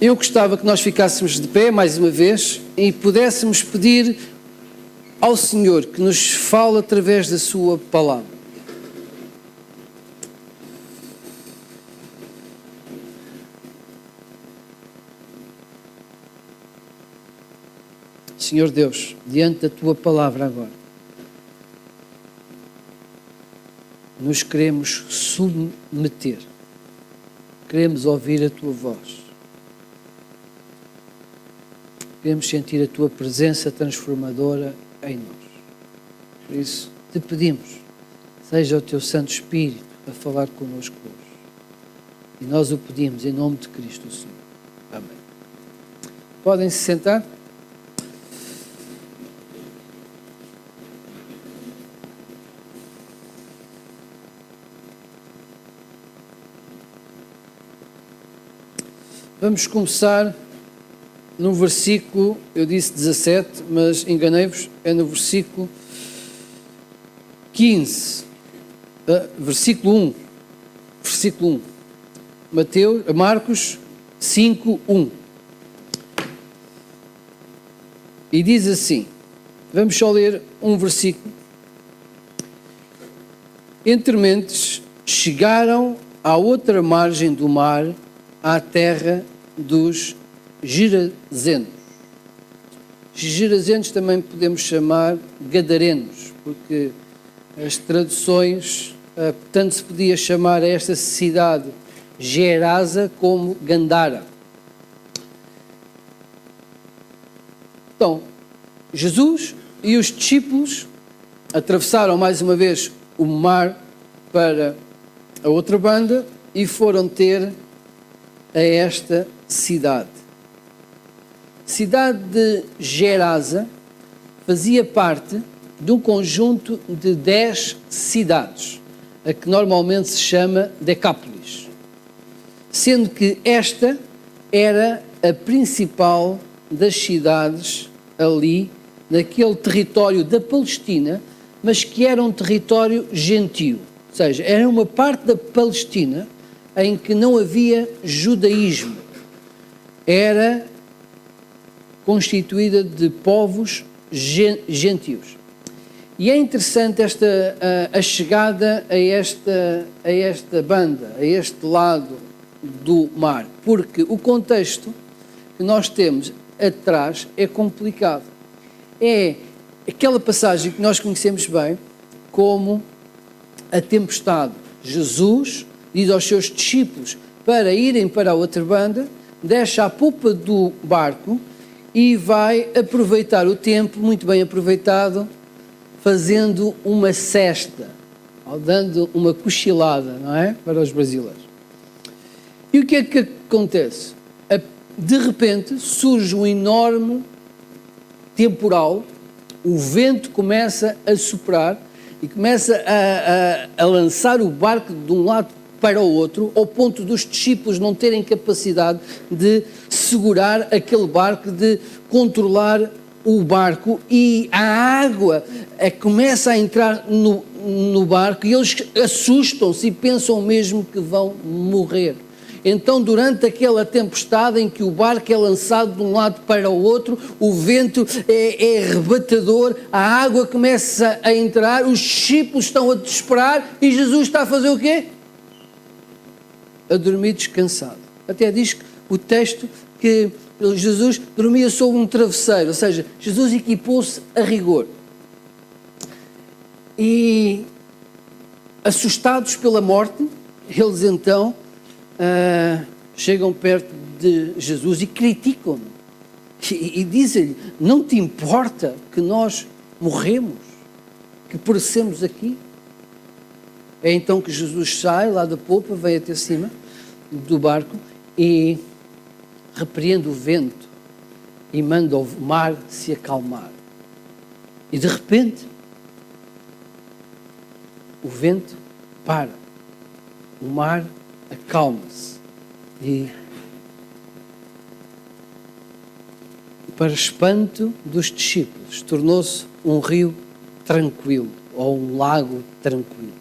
Eu gostava que nós ficássemos de pé mais uma vez e pudéssemos pedir ao Senhor que nos fale através da sua palavra. Senhor Deus, diante da tua palavra agora, nos queremos submeter, queremos ouvir a tua voz. Queremos sentir a tua presença transformadora em nós. Por isso, te pedimos, seja o teu Santo Espírito a falar connosco hoje. E nós o pedimos em nome de Cristo, o Senhor. Amém. Podem se sentar? Vamos começar no versículo, eu disse 17, mas enganei-vos, é no versículo 15, versículo 1, Marcos 5, 1. E diz assim, vamos só ler um versículo. Entre mentes, chegaram à outra margem do mar, à terra dos Gerazenos. Gerazenos também podemos chamar Gadarenos, porque as traduções, tanto se podia chamar a esta cidade Gerasa como Gandara. Então, Jesus e os discípulos atravessaram mais uma vez o mar para a outra banda e foram ter a esta cidade. A cidade de Gerasa fazia parte de um conjunto de 10 cidades, a que normalmente se chama Decápolis, sendo que esta era a principal das cidades ali, naquele território da Palestina, mas que era um território gentio, ou seja, era uma parte da Palestina em que não havia judaísmo, era constituída de povos gentios. E é interessante a chegada a esta banda, a este lado do mar, porque o contexto que nós temos atrás é complicado. É aquela passagem que nós conhecemos bem como a tempestade. Jesus diz aos seus discípulos para irem para a outra banda, deixa a popa do barco e vai aproveitar o tempo, muito bem aproveitado, fazendo uma cesta, ou dando uma cochilada, não é? Para os brasileiros. E o que é que acontece? De repente surge um enorme temporal, o vento começa a soprar e começa a lançar o barco de um lado para o outro, ao ponto dos discípulos não terem capacidade de segurar aquele barco, de controlar o barco, e a água começa a entrar no barco e eles assustam-se e pensam mesmo que vão morrer. Então, durante aquela tempestade em que o barco é lançado de um lado para o outro, o vento é arrebatador, a água começa a entrar, os discípulos estão a desesperar e Jesus está a fazer o quê? A dormir descansado. Até diz o texto que Jesus dormia sob um travesseiro, ou seja, Jesus equipou-se a rigor. E, assustados pela morte, eles então chegam perto de Jesus e criticam-no. E dizem-lhe, não te importa que nós morremos, que perecemos aqui? É então que Jesus sai lá da popa, vem até cima do barco e repreende o vento e manda o mar se acalmar. E de repente, o vento para, o mar acalma-se e, para espanto dos discípulos, tornou-se um rio tranquilo, ou um lago tranquilo.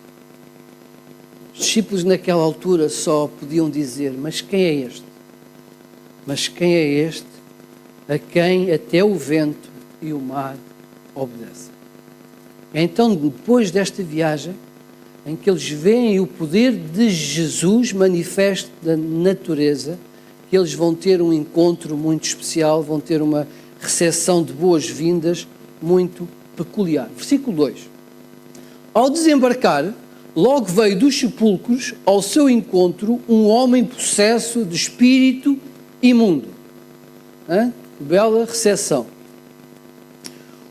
Os discípulos naquela altura só podiam dizer, mas quem é este? Mas quem é este a quem até o vento e o mar obedecem? Então, depois desta viagem, em que eles veem o poder de Jesus manifesto da natureza, que eles vão ter um encontro muito especial, vão ter uma recepção de boas-vindas muito peculiar. Versículo 2. Ao desembarcar, logo veio dos sepulcros ao seu encontro um homem possesso de espírito imundo. Bela recepção.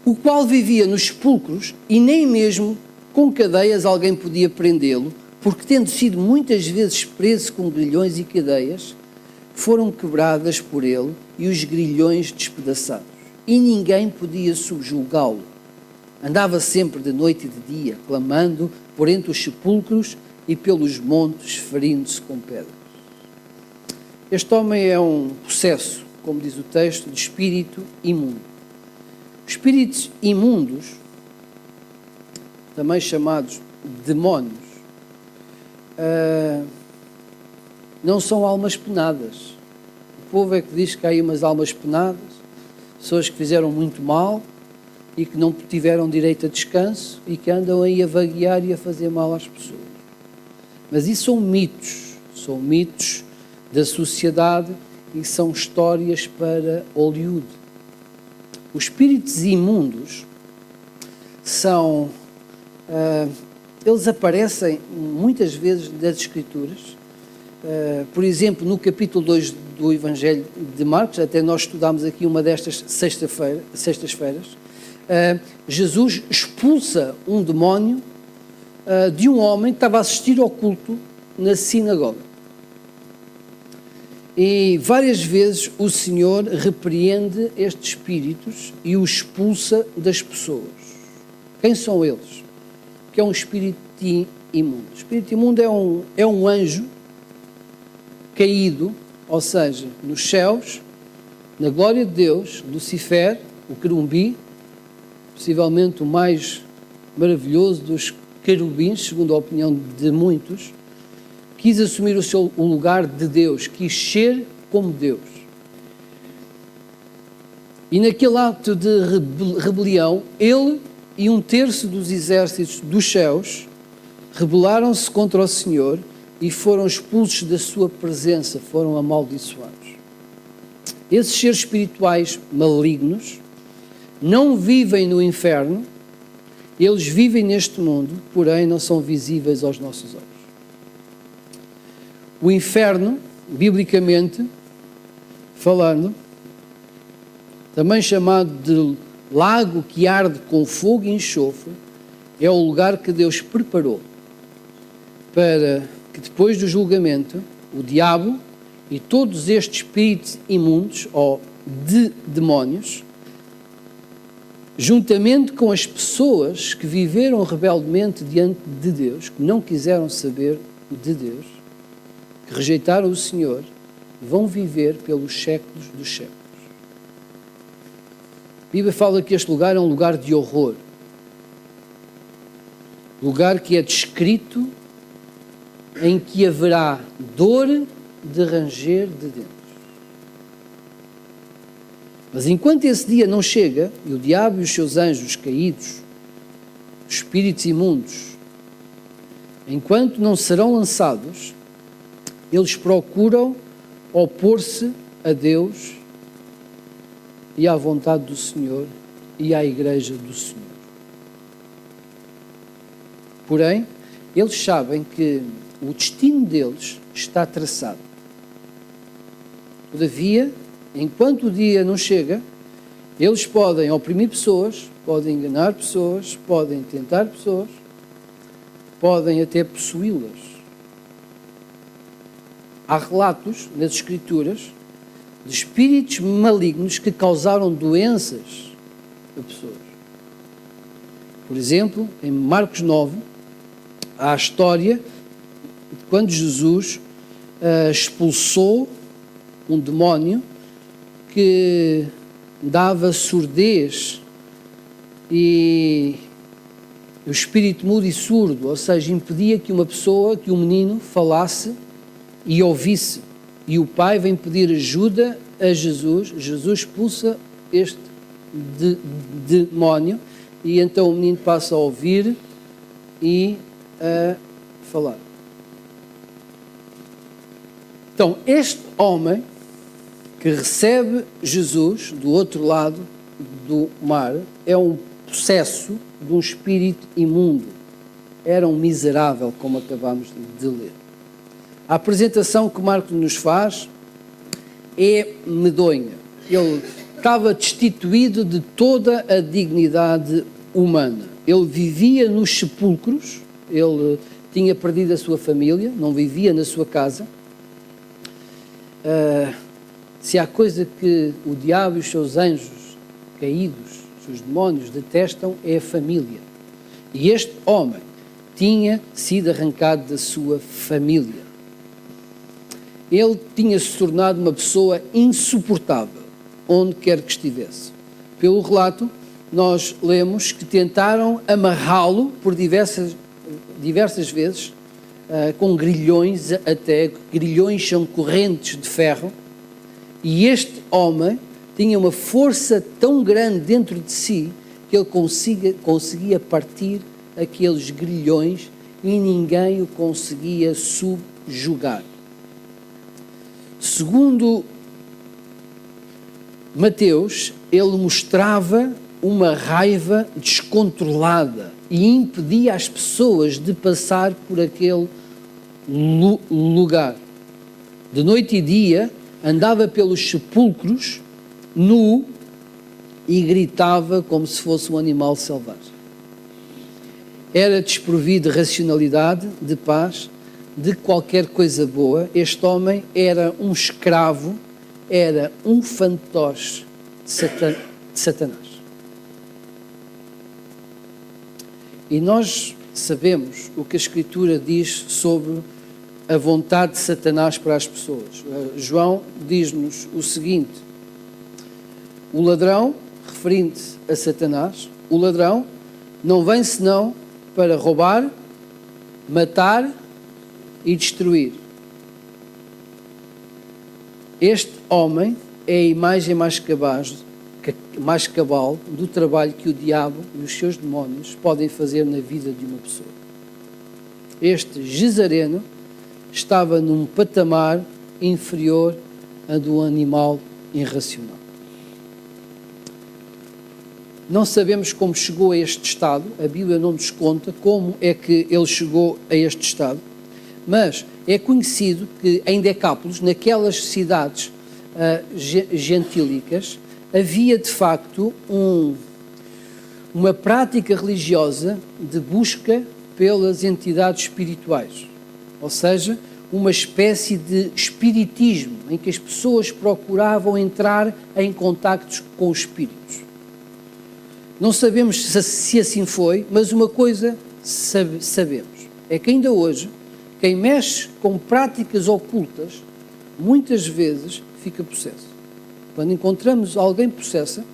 O qual vivia nos sepulcros e nem mesmo com cadeias alguém podia prendê-lo, porque tendo sido muitas vezes preso com grilhões e cadeias, foram quebradas por ele e os grilhões despedaçados. E ninguém podia subjulgá-lo. Andava sempre de noite e de dia, clamando por entre os sepulcros e pelos montes, ferindo-se com pedras. Este homem é um possesso, como diz o texto, de espírito imundo. Espíritos imundos, também chamados demónios, não são almas penadas. O povo é que diz que há aí umas almas penadas, pessoas que fizeram muito mal e que não tiveram direito a descanso e que andam aí a vaguear e a fazer mal às pessoas. Mas isso são mitos da sociedade e são histórias para Hollywood. Os espíritos imundos são... eles aparecem muitas vezes nas Escrituras. Por exemplo, no capítulo 2 do Evangelho de Marcos, até nós estudámos aqui uma destas sextas-feiras, Jesus expulsa um demónio de um homem que estava a assistir ao culto na sinagoga. E várias vezes o Senhor repreende estes espíritos e os expulsa das pessoas. Quem são eles? Que é um espírito imundo. O espírito imundo é um anjo caído, ou seja, nos céus, na glória de Deus, Lucifer, o querumbi, possivelmente o mais maravilhoso dos querubins, segundo a opinião de muitos, quis assumir o lugar de Deus, quis ser como Deus. E naquele ato de rebelião, ele e um terço dos exércitos dos céus rebelaram-se contra o Senhor e foram expulsos da sua presença, foram amaldiçoados. Esses seres espirituais malignos não vivem no inferno, eles vivem neste mundo, porém não são visíveis aos nossos olhos. O inferno, biblicamente falando, também chamado de lago que arde com fogo e enxofre, é o lugar que Deus preparou para que depois do julgamento o diabo e todos estes espíritos imundos ou de demónios, juntamente com as pessoas que viveram rebeldemente diante de Deus, que não quiseram saber de Deus, que rejeitaram o Senhor, vão viver pelos séculos dos séculos. A Bíblia fala que este lugar é um lugar de horror. Lugar que é descrito em que haverá dor de ranger de dentro. Mas enquanto esse dia não chega, e o diabo e os seus anjos caídos, os espíritos imundos, enquanto não serão lançados, eles procuram opor-se a Deus e à vontade do Senhor e à Igreja do Senhor. Porém, eles sabem que o destino deles está traçado. Todavia, enquanto o dia não chega, eles podem oprimir pessoas, podem enganar pessoas, podem tentar pessoas, podem até possuí-las. Há relatos nas Escrituras de espíritos malignos que causaram doenças a pessoas. Por exemplo, em Marcos 9, há a história de quando Jesus expulsou um demónio que dava surdez e o espírito mudo e surdo, ou seja, impedia que uma pessoa, que um menino falasse e ouvisse. E o pai vem pedir ajuda a Jesus, Jesus expulsa este demónio e então o menino passa a ouvir e a falar. Então, este homem que recebe Jesus do outro lado do mar é um possesso de um espírito imundo. Era um miserável, como acabamos de ler. A apresentação que Marcos nos faz é medonha. Ele estava destituído de toda a dignidade humana. Ele vivia nos sepulcros, ele tinha perdido a sua família, não vivia na sua casa. Se há coisa que o diabo e os seus anjos caídos, os seus demónios detestam, é a família. E este homem tinha sido arrancado da sua família. Ele tinha se tornado uma pessoa insuportável, onde quer que estivesse. Pelo relato, nós lemos que tentaram amarrá-lo por diversas vezes, com grilhões, até grilhões são correntes de ferro, e este homem tinha uma força tão grande dentro de si que ele conseguia partir aqueles grilhões e ninguém o conseguia subjugar. Segundo Mateus, ele mostrava uma raiva descontrolada e impedia as pessoas de passar por aquele lugar. De noite e dia, andava pelos sepulcros, nu, e gritava como se fosse um animal selvagem. Era desprovido de racionalidade, de paz, de qualquer coisa boa. Este homem era um escravo, era um fantoche de Satanás. E nós sabemos o que a Escritura diz sobre a vontade de Satanás para as pessoas. João diz-nos o seguinte: o ladrão, referindo-se a Satanás, o ladrão não vem senão para roubar, matar e destruir. Este homem é a imagem mais cabal do trabalho que o diabo e os seus demónios podem fazer na vida de uma pessoa. Este Gizareno estava num patamar inferior a do animal irracional. Não sabemos como chegou a este estado, a Bíblia não nos conta como é que ele chegou a este estado, mas é conhecido que em Decápolis, naquelas cidades gentílicas, havia de facto uma prática religiosa de busca pelas entidades espirituais, ou seja, uma espécie de espiritismo em que as pessoas procuravam entrar em contactos com os espíritos. Não sabemos se assim foi, mas uma coisa sabemos, é que ainda hoje, quem mexe com práticas ocultas, muitas vezes fica possesso. Quando encontramos alguém possessa,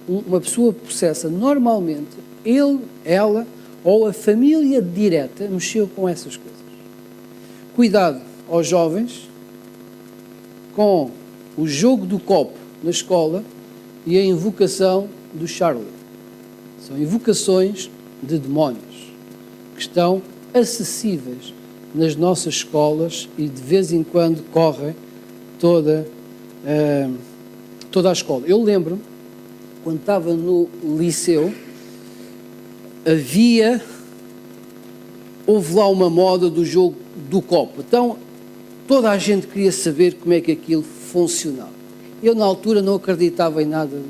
uma pessoa possessa, normalmente, ele, ela ou a família direta mexeu com essas coisas. Cuidado aos jovens com o jogo do copo na escola e a invocação do Charlie. São invocações de demónios que estão acessíveis nas nossas escolas e de vez em quando correm toda a escola. Eu lembro, quando estava no liceu, houve lá uma moda do jogo do copo. Então, toda a gente queria saber como é que aquilo funcionava. Eu, na altura, não acreditava em nada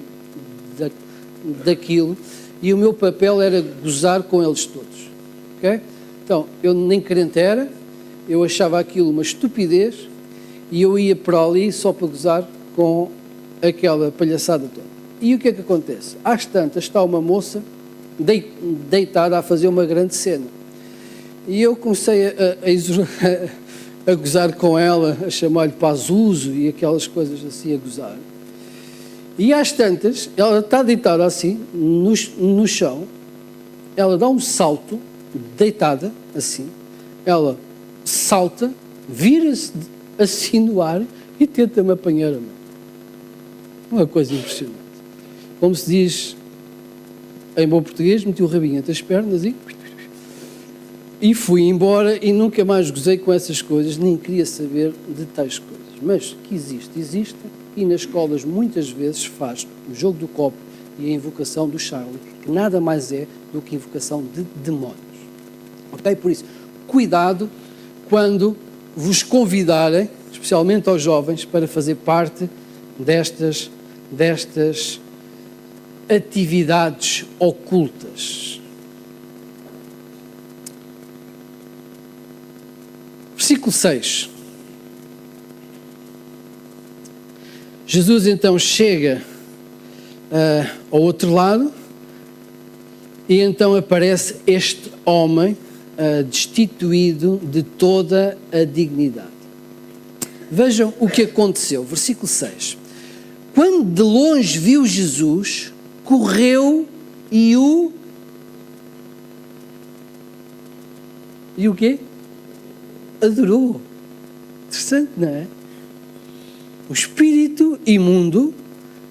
daquilo e o meu papel era gozar com eles todos. Okay? Então, eu nem crente era, eu achava aquilo uma estupidez e eu ia para ali só para gozar com aquela palhaçada toda. E o que é que acontece? Às tantas está uma moça deitada a fazer uma grande cena. E eu comecei a gozar com ela, a chamar-lhe Pazuzu e aquelas coisas assim, a gozar. E às tantas, ela está deitada assim, no chão, ela dá um salto, deitada assim, ela salta, vira-se assim no ar e tenta-me apanhar a mão. Uma coisa impressionante. Como se diz em bom português, meti o rabinho entre as pernas e fui embora e nunca mais gozei com essas coisas, nem queria saber de tais coisas. Mas que existe, e nas escolas muitas vezes faz o jogo do copo e a invocação do Charlie, que nada mais é do que invocação de demónios. Ok? Por isso, cuidado quando vos convidarem, especialmente aos jovens, para fazer parte destas atividades ocultas. Versículo 6. Jesus então chega ao outro lado e então aparece este homem destituído de toda a dignidade. Vejam o que aconteceu. Versículo 6. Quando de longe viu Jesus, correu e o quê? Adorou. Interessante, não é? O espírito imundo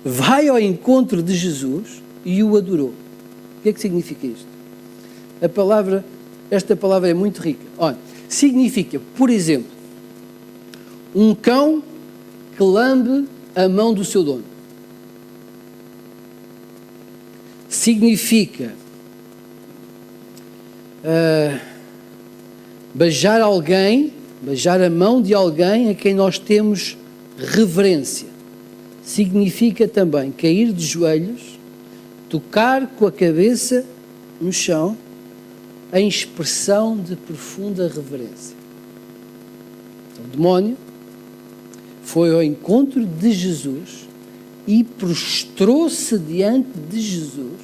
vai ao encontro de Jesus e o adorou. O que é que significa isto? Esta palavra é muito rica. Olha, significa, por exemplo, um cão que lambe a mão do seu dono. Significa beijar a mão de alguém a quem nós temos reverência. Significa também cair de joelhos, tocar com a cabeça no chão, em expressão de profunda reverência. Então, o demónio foi ao encontro de Jesus e prostrou-se diante de Jesus,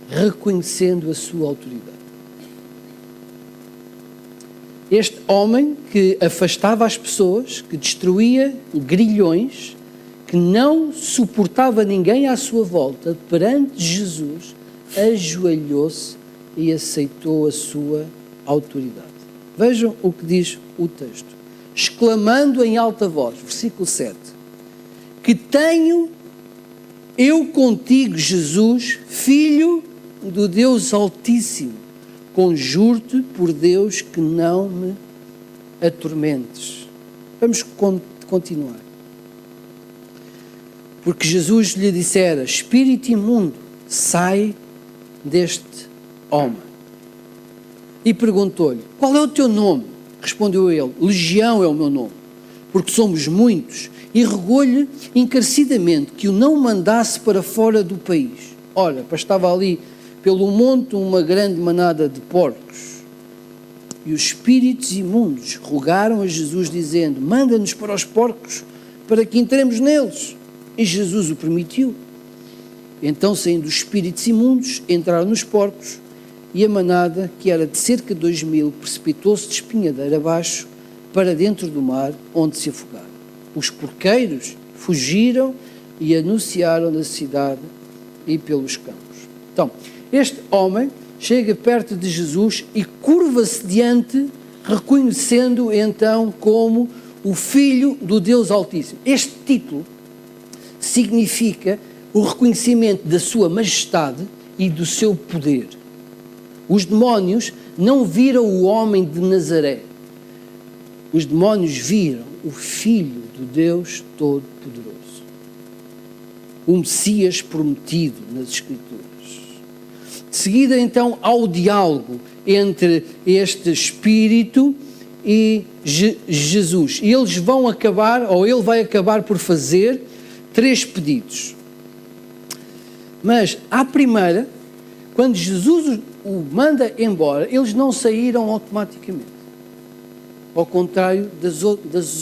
reconhecendo a sua autoridade. Este homem que afastava as pessoas, que destruía grilhões, que não suportava ninguém à sua volta, perante Jesus, ajoelhou-se e aceitou a sua autoridade. Vejam o que diz o texto. Exclamando em alta voz, versículo 7, que tenho eu contigo, Jesus, Filho do Deus Altíssimo, conjuro-te por Deus que não me atormentes. Vamos continuar. Porque Jesus lhe dissera, espírito imundo, sai deste homem. E perguntou-lhe, qual é o teu nome? Respondeu ele, Legião é o meu nome, porque somos muitos. E rogou-lhe encarecidamente que o não mandasse para fora do país. Ora, estava ali pelo monte uma grande manada de porcos. E os espíritos imundos rogaram a Jesus, dizendo, manda-nos para os porcos, para que entremos neles. E Jesus o permitiu. Então, saindo os espíritos imundos, entraram nos porcos, e a manada, que era de cerca de 2000, precipitou-se de espinhadeira abaixo, para dentro do mar, onde se afogaram. Os porqueiros fugiram e anunciaram na cidade e pelos campos. Então, este homem chega perto de Jesus e curva-se diante, reconhecendo então como o Filho do Deus Altíssimo. Este título significa o reconhecimento da sua majestade e do seu poder. Os demónios não viram o homem de Nazaré. Os demónios viram o Filho do Deus Todo-Poderoso. O Messias prometido nas Escrituras. De seguida, então, ao diálogo entre este Espírito e Jesus. E eles vão acabar, ou ele vai acabar por fazer 3 pedidos. Mas, à primeira, quando Jesus o manda embora, eles não saíram automaticamente. Ao contrário das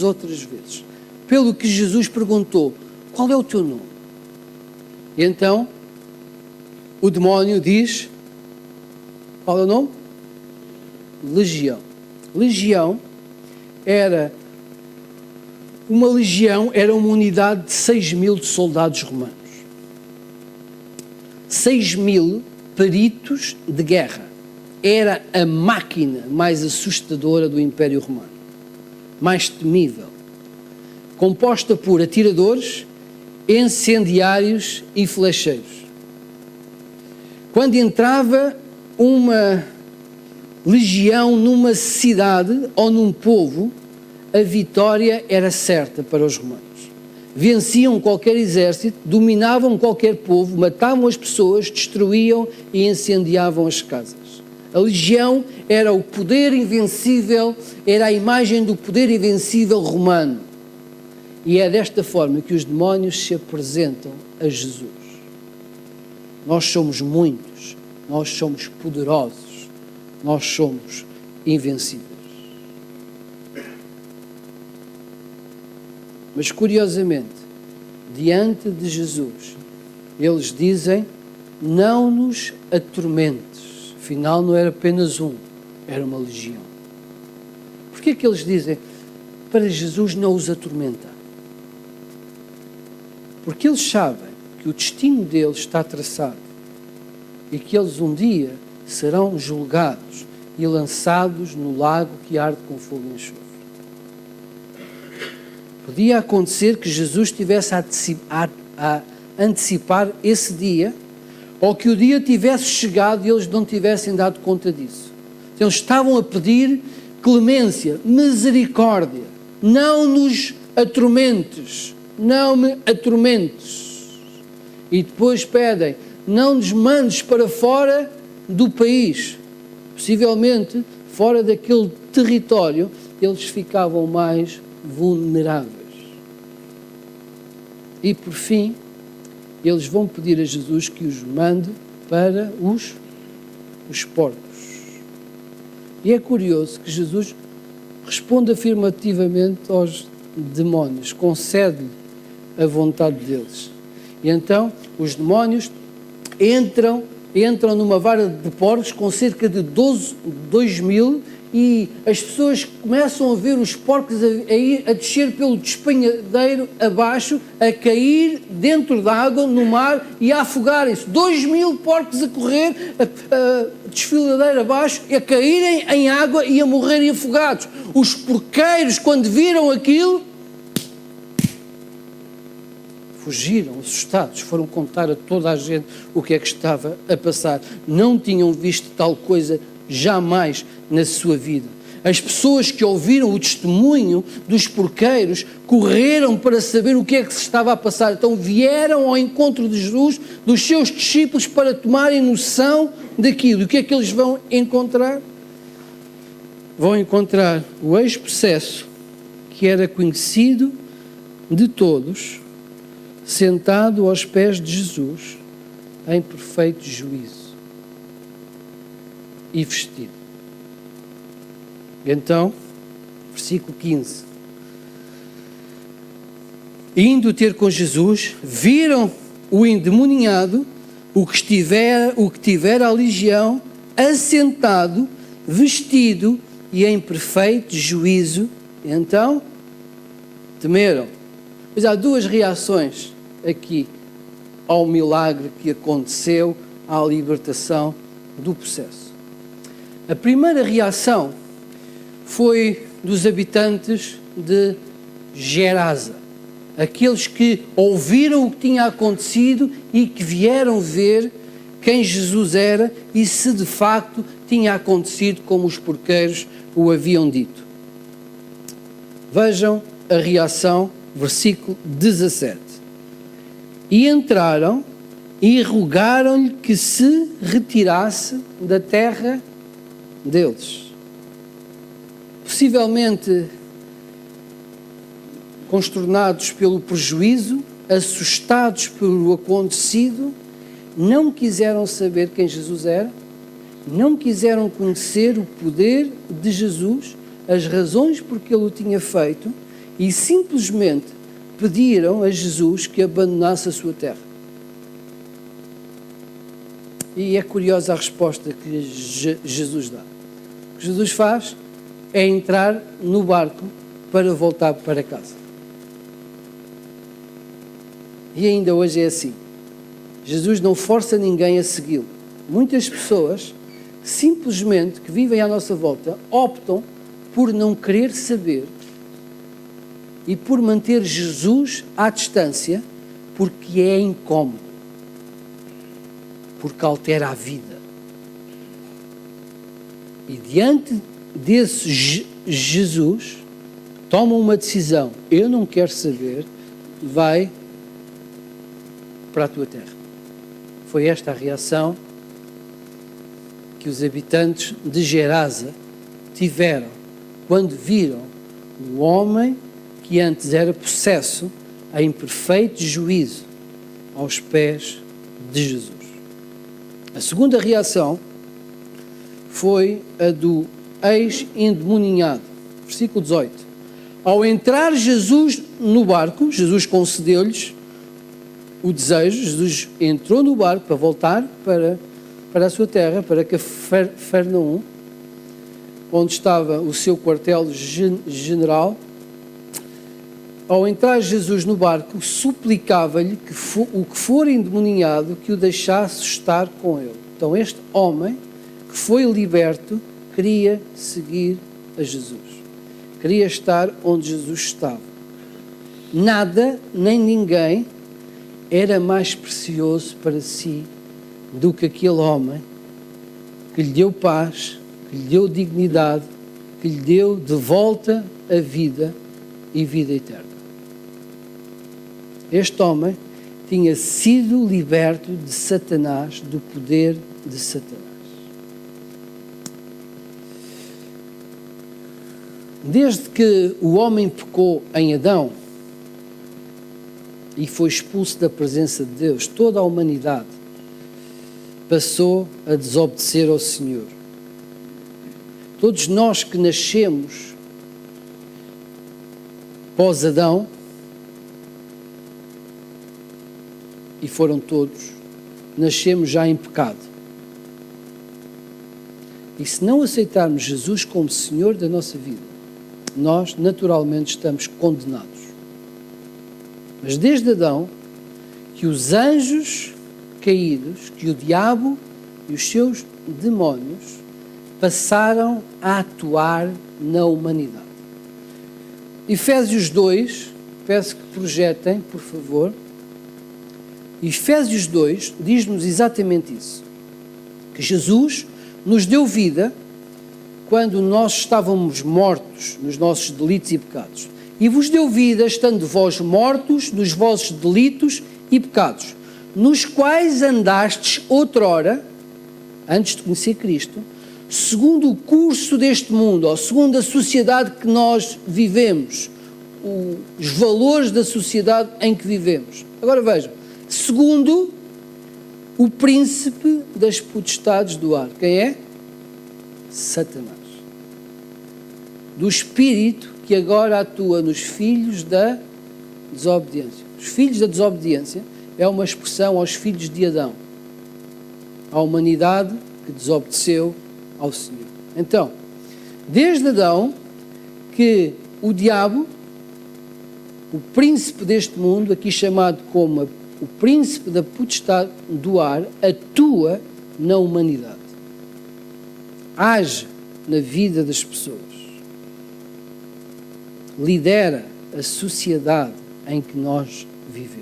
outras vezes. Pelo que Jesus perguntou, qual é o teu nome? E então, o demónio diz, qual é o nome? Legião. Legião era uma unidade de 6.000 soldados romanos. 6.000 peritos de guerra. Era a máquina mais assustadora do Império Romano. Mais temível. Composta por atiradores, incendiários e flecheiros. Quando entrava uma legião numa cidade ou num povo, a vitória era certa para os romanos. Venciam qualquer exército, dominavam qualquer povo, matavam as pessoas, destruíam e incendiavam as casas. A legião era o poder invencível, era a imagem do poder invencível romano. E é desta forma que os demónios se apresentam a Jesus. Nós somos muitos, nós somos poderosos, nós somos invencíveis. Mas, curiosamente, diante de Jesus, eles dizem, não nos atormentes. Afinal, não era apenas um, era uma legião. Por que é que eles dizem para Jesus não os atormentar? Porque eles sabem que o destino deles está traçado e que eles um dia serão julgados e lançados no lago que arde com fogo e enxofre. Podia acontecer que Jesus estivesse a antecipar esse dia, ou que o dia tivesse chegado e eles não tivessem dado conta disso. Eles estavam a pedir clemência, misericórdia. Não nos atormentes, não me atormentes. E depois pedem, não nos mandes para fora do país. Possivelmente, fora daquele território, eles ficavam mais vulneráveis. E por fim, eles vão pedir a Jesus que os mande para os porcos. E é curioso que Jesus responde afirmativamente aos demónios, concede-lhe a vontade deles. E então os demónios entram numa vara de porcos com cerca de 2.000 e as pessoas começam a ver os porcos a descer pelo despenhadeiro abaixo, a cair dentro da água, no mar e a afogarem-se. 2.000 porcos a correr, a desfiladeiro abaixo, a caírem em água e a morrerem afogados. Os porqueiros, quando viram aquilo, fugiram, assustados, foram contar a toda a gente o que é que estava a passar. Não tinham visto tal coisa jamais na sua vida. As pessoas que ouviram o testemunho dos porqueiros correram para saber o que é que se estava a passar. Então vieram ao encontro de Jesus, dos seus discípulos, para tomarem noção daquilo. E o que é que eles vão encontrar? Vão encontrar o ex-possesso, que era conhecido de todos, sentado aos pés de Jesus, em perfeito juízo e vestido. Então, versículo 15. Indo ter com Jesus, viram o endemoniado, o que tivera a legião, assentado, vestido e em perfeito juízo. Então, temeram. Mas há duas reações aqui ao milagre que aconteceu, à libertação do possesso. A primeira reação foi dos habitantes de Gerasa, aqueles que ouviram o que tinha acontecido e que vieram ver quem Jesus era e se de facto tinha acontecido como os porqueiros o haviam dito. Vejam a reação, versículo 17. E entraram e rogaram-lhe que se retirasse da terra deles. Possivelmente consternados pelo prejuízo, assustados pelo acontecido, não quiseram saber quem Jesus era, não quiseram conhecer o poder de Jesus, as razões por que ele o tinha feito, e simplesmente pediram a Jesus que abandonasse a sua terra. E é curiosa a resposta que Jesus dá. O que Jesus faz é entrar no barco para voltar para casa. E ainda hoje é assim. Jesus não força ninguém a segui-lo. Muitas pessoas, simplesmente, que vivem à nossa volta, optam por não querer saber e por manter Jesus à distância, porque é incómodo, porque altera a vida. E diante desse Jesus, toma uma decisão: eu não quero saber, vai para a tua terra. Foi esta a reação que os habitantes de Gerasa tiveram quando viram o homem que antes era possesso em perfeito juízo aos pés de Jesus. A segunda reação foi a do ex-endemoninhado. Versículo 18. Ao entrar Jesus no barco, Jesus concedeu-lhes o desejo. Jesus entrou no barco para voltar para a sua terra, para Cafarnaum, onde estava o seu quartel-general. Ao entrar Jesus no barco, suplicava-lhe que o que for endemoninhado que o deixasse estar com ele. Então este homem que foi liberto queria seguir a Jesus. Queria estar onde Jesus estava. Nada, nem ninguém era mais precioso para si do que aquele homem que lhe deu paz, que lhe deu dignidade, que lhe deu de volta a vida e vida eterna. Este homem tinha sido liberto de Satanás, do poder de Satanás. Desde que o homem pecou em Adão e foi expulso da presença de Deus, toda a humanidade passou a desobedecer ao Senhor. Todos nós que nascemos pós-Adão, e foram todos, nascemos já em pecado. E se não aceitarmos Jesus como Senhor da nossa vida, nós naturalmente estamos condenados. Mas desde Adão, que os anjos caídos, que o diabo e os seus demónios passaram a atuar na humanidade. Efésios 2, peço que projetem, por favor. Efésios 2 diz-nos exatamente isso, que Jesus nos deu vida quando nós estávamos mortos nos nossos delitos e pecados. E vos deu vida, estando vós mortos nos vossos delitos e pecados, nos quais andastes outrora, antes de conhecer Cristo, segundo o curso deste mundo, ou segundo a sociedade que nós vivemos, os valores da sociedade em que vivemos. Agora vejam, segundo o príncipe das potestades do ar. Quem é? Satanás. Do espírito que agora atua nos filhos da desobediência. Os filhos da desobediência é uma expressão aos filhos de Adão, à humanidade que desobedeceu ao Senhor. Então, desde Adão, que o diabo, o príncipe deste mundo, aqui chamado como o príncipe da potestade do ar, atua na humanidade. Age na vida das pessoas. Lidera a sociedade em que nós vivemos.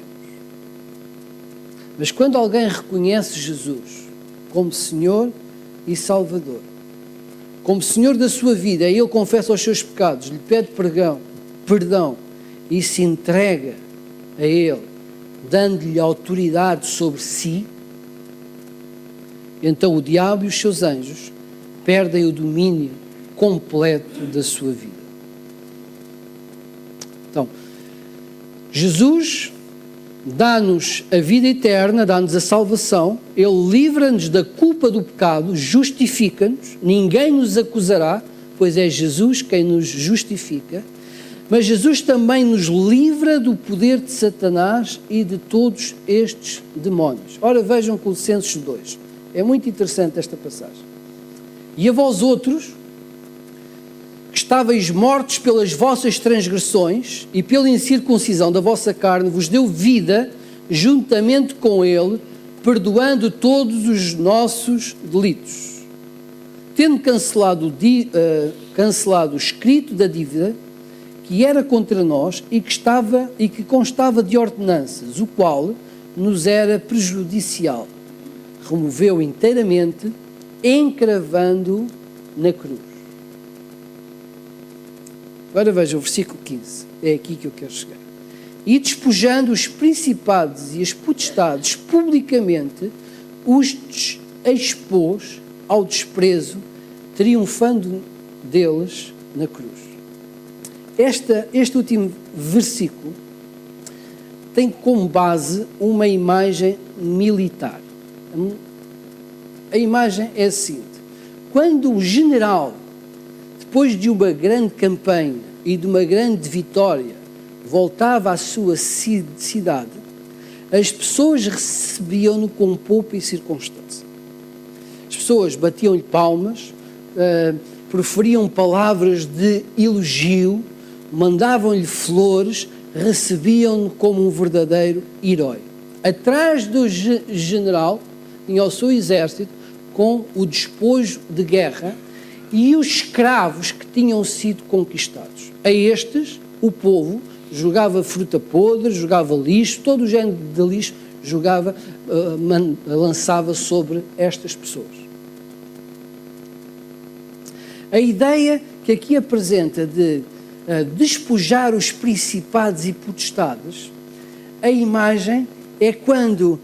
Mas quando alguém reconhece Jesus como Senhor e Salvador, como Senhor da sua vida, e ele confessa os seus pecados, lhe pede perdão e se entrega a Ele, dando-lhe autoridade sobre si, então o diabo e os seus anjos perdem o domínio completo da sua vida. Então, Jesus dá-nos a vida eterna, dá-nos a salvação, Ele livra-nos da culpa do pecado, justifica-nos, ninguém nos acusará, pois é Jesus quem nos justifica, mas Jesus também nos livra do poder de Satanás e de todos estes demónios. Ora, vejam Colossenses 2, é muito interessante esta passagem. E a vós outros, que estáveis mortos pelas vossas transgressões e pela incircuncisão da vossa carne, vos deu vida juntamente com Ele, perdoando todos os nossos delitos, tendo cancelado o escrito da dívida que era contra nós e que constava de ordenanças, o qual nos era prejudicial. Removeu inteiramente, encravando na cruz. Agora veja o versículo 15. É aqui que eu quero chegar. E despojando os principados e as potestades publicamente, os expôs ao desprezo, triunfando deles na cruz. Este último versículo tem como base uma imagem militar. A imagem é a seguinte: quando um general, depois de uma grande campanha e de uma grande vitória, voltava à sua cidade, as pessoas recebiam-no com pompa e circunstância. As pessoas batiam-lhe palmas, proferiam palavras de elogio, mandavam-lhe flores, recebiam-no como um verdadeiro herói. Atrás do general tinha o seu exército com o despojo de guerra e os escravos que tinham sido conquistados. A estes, o povo jogava fruta podre, jogava lixo, todo o género de lixo lançava sobre estas pessoas. A ideia que aqui apresenta de despojar os principados e potestades, a imagem é quando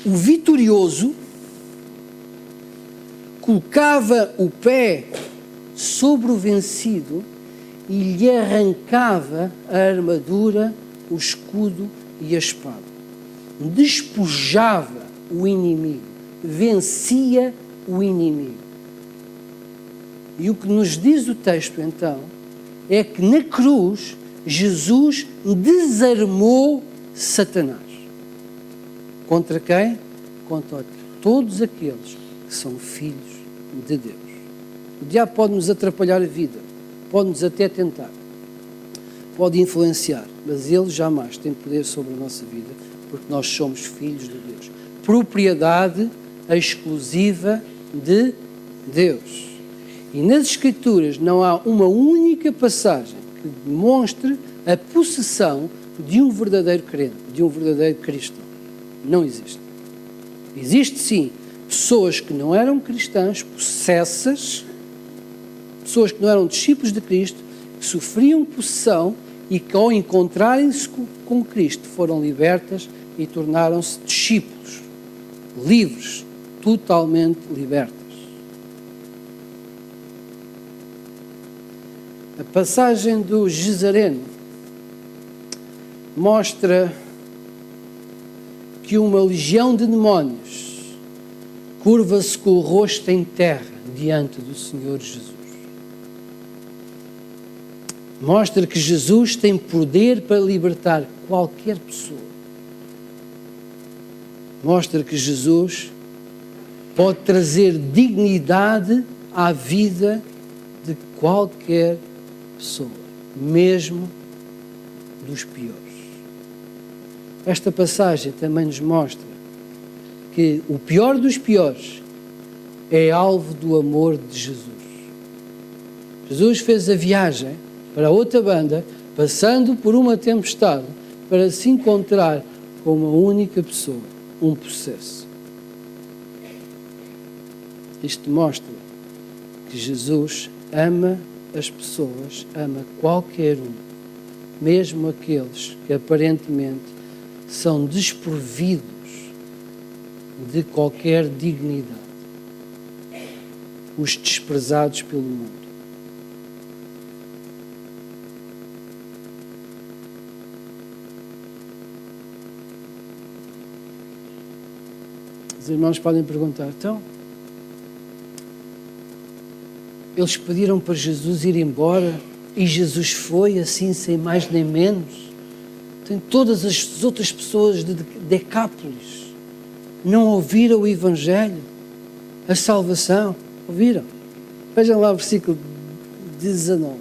o vitorioso colocava o pé sobre o vencido e lhe arrancava a armadura, o escudo e a espada. Despojava o inimigo, vencia o inimigo. E o que nos diz o texto, então, é que na cruz Jesus desarmou Satanás. Contra quem? Contra todos aqueles que são filhos de Deus. O diabo pode nos atrapalhar a vida, pode nos até tentar, pode influenciar, mas ele jamais tem poder sobre a nossa vida, porque nós somos filhos de Deus. Propriedade exclusiva de Deus. E nas Escrituras não há uma única passagem que demonstre a possessão de um verdadeiro crente, de um verdadeiro cristão. Não existe. Existe sim pessoas que não eram cristãs, possessas, pessoas que não eram discípulos de Cristo, que sofriam possessão e que ao encontrarem-se com Cristo foram libertas e tornaram-se discípulos, livres, totalmente libertas. A passagem do Gezareno mostra que uma legião de demónios curva-se com o rosto em terra diante do Senhor Jesus. Mostra que Jesus tem poder para libertar qualquer pessoa. Mostra que Jesus pode trazer dignidade à vida de qualquer pessoa, mesmo dos piores. Esta passagem também nos mostra que o pior dos piores é alvo do amor de Jesus. Jesus fez a viagem para outra banda, passando por uma tempestade, para se encontrar com uma única pessoa, um possesso. Isto mostra que Jesus ama as pessoas, ama qualquer um, mesmo aqueles que aparentemente são desprovidos de qualquer dignidade, os desprezados pelo mundo. Os irmãos podem perguntar, então, eles pediram para Jesus ir embora e Jesus foi assim, sem mais nem menos. Tem todas as outras pessoas de Decápolis não ouviram o Evangelho, a salvação. Ouviram? Vejam lá o versículo 19.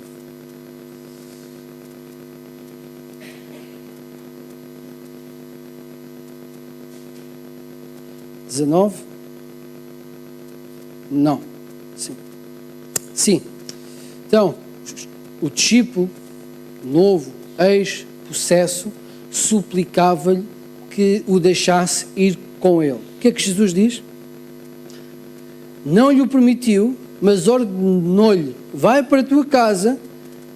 Não. Sim. Então, o discípulo novo ex-possesso, suplicava-lhe que o deixasse ir com ele. O que é que Jesus diz? Não lhe o permitiu, mas ordenou-lhe: vai para a tua casa,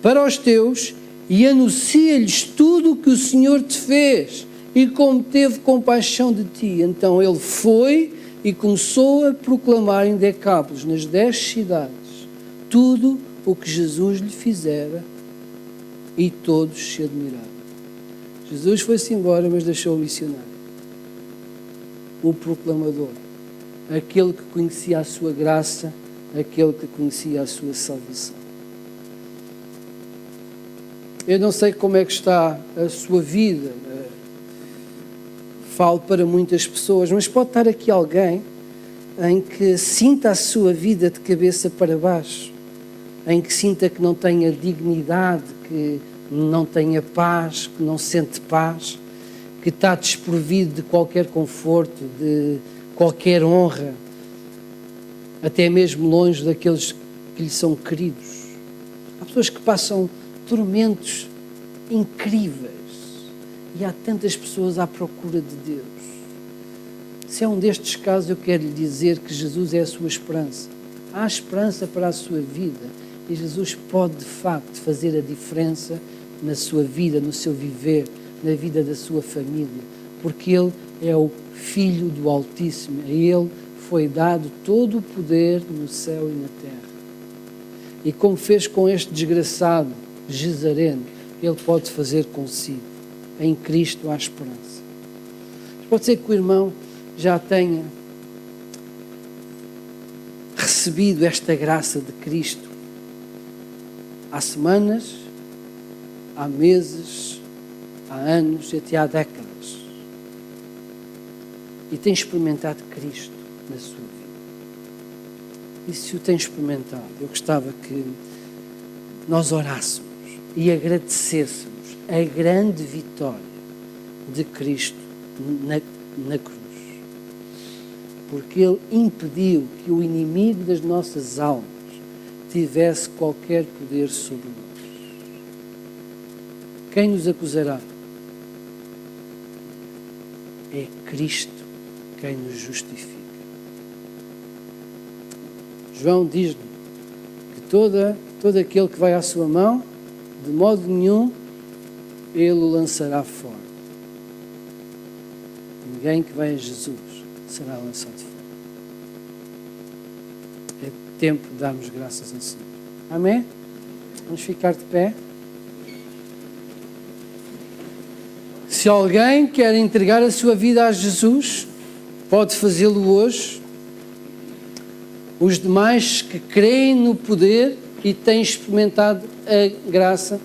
para os teus, e anuncia-lhes tudo o que o Senhor te fez e como teve compaixão de ti. Então ele foi e começou a proclamar em Decápolis, nas 10 cidades, tudo o que Jesus lhe fizera, e todos se admiraram. Jesus foi-se embora, mas deixou o missionário, o proclamador, aquele que conhecia a sua graça, aquele que conhecia a sua salvação. Eu não sei como é que está a sua vida, falo para muitas pessoas, mas pode estar aqui alguém em que sinta a sua vida de cabeça para baixo, em que sinta que não tenha dignidade, que não tenha paz, que não sente paz, que está desprovido de qualquer conforto, de qualquer honra, até mesmo longe daqueles que lhe são queridos. Há pessoas que passam tormentos incríveis e há tantas pessoas à procura de Deus. Se é um destes casos, eu quero lhe dizer que Jesus é a sua esperança. Há esperança para a sua vida e Jesus pode de facto fazer a diferença na sua vida, no seu viver, na vida da sua família, porque Ele é o Filho do Altíssimo, a Ele foi dado todo o poder no céu e na terra. E como fez com este desgraçado Gizareno, Ele pode fazer consigo. Em Cristo há esperança. Pode ser que o irmão já tenha recebido esta graça de Cristo há semanas, há meses, há anos e até há décadas. E tem experimentado Cristo na sua vida. E se o tem experimentado, eu gostava que nós orássemos e agradecêssemos a grande vitória de Cristo na cruz. Porque Ele impediu que o inimigo das nossas almas tivesse qualquer poder sobre nós. Quem nos acusará? É Cristo quem nos justifica. João diz-nos que todo aquele que vai à sua mão, de modo nenhum, Ele o lançará fora. Ninguém que vai a Jesus será lançado fora. É tempo de darmos graças ao Senhor. Amém? Vamos ficar de pé. Se alguém quer entregar a sua vida a Jesus, pode fazê-lo hoje. Os demais que creem no poder e têm experimentado a graça,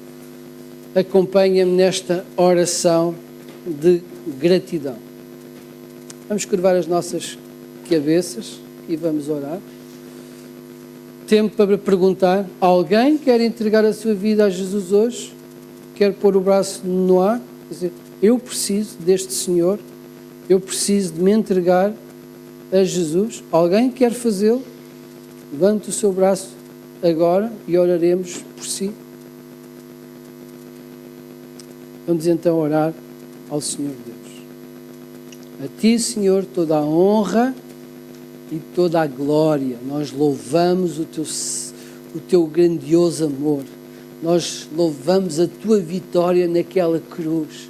acompanha-me nesta oração de gratidão. Vamos curvar as nossas cabeças e vamos orar. Tempo para perguntar: alguém quer entregar a sua vida a Jesus hoje? Quer pôr o braço no ar? Quer dizer, eu preciso deste Senhor, eu preciso de me entregar a Jesus. Alguém quer fazê-lo? Levante o seu braço agora e oraremos por si. Vamos então orar ao Senhor Deus. A Ti, Senhor, toda a honra e toda a glória. Nós louvamos o Teu grandioso amor. Nós louvamos a Tua vitória naquela cruz,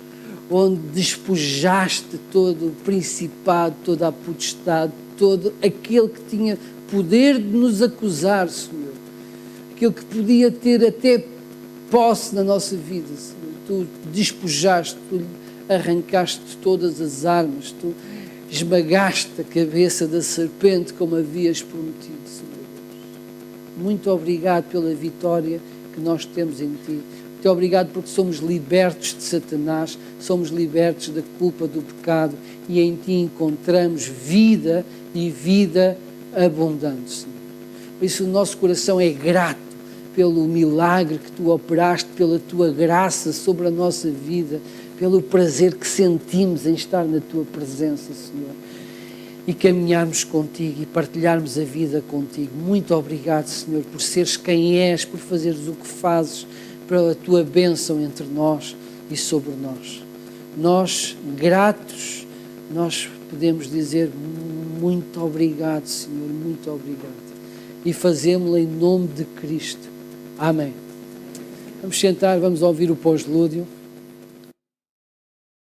onde despojaste todo o principado, toda a potestade, todo aquele que tinha poder de nos acusar, Senhor. Aquele que podia ter até posse na nossa vida, Senhor. Tu despojaste, tu arrancaste todas as armas, tu esmagaste a cabeça da serpente como havias prometido, Senhor. Muito obrigado pela vitória que nós temos em Ti. Muito obrigado porque somos libertos de Satanás, somos libertos da culpa do pecado e em Ti encontramos vida e vida abundante, Senhor. Por isso o nosso coração é grato pelo milagre que Tu operaste, pela Tua graça sobre a nossa vida, pelo prazer que sentimos em estar na Tua presença, Senhor, e caminharmos contigo e partilharmos a vida contigo. Muito obrigado, Senhor, por seres quem és, por fazeres o que fazes, pela tua bênção entre nós e sobre nós. Nós, gratos, nós podemos dizer muito obrigado, Senhor, muito obrigado. E fazemos-lo em nome de Cristo. Amém. Vamos sentar, vamos ouvir o pós-lúdio.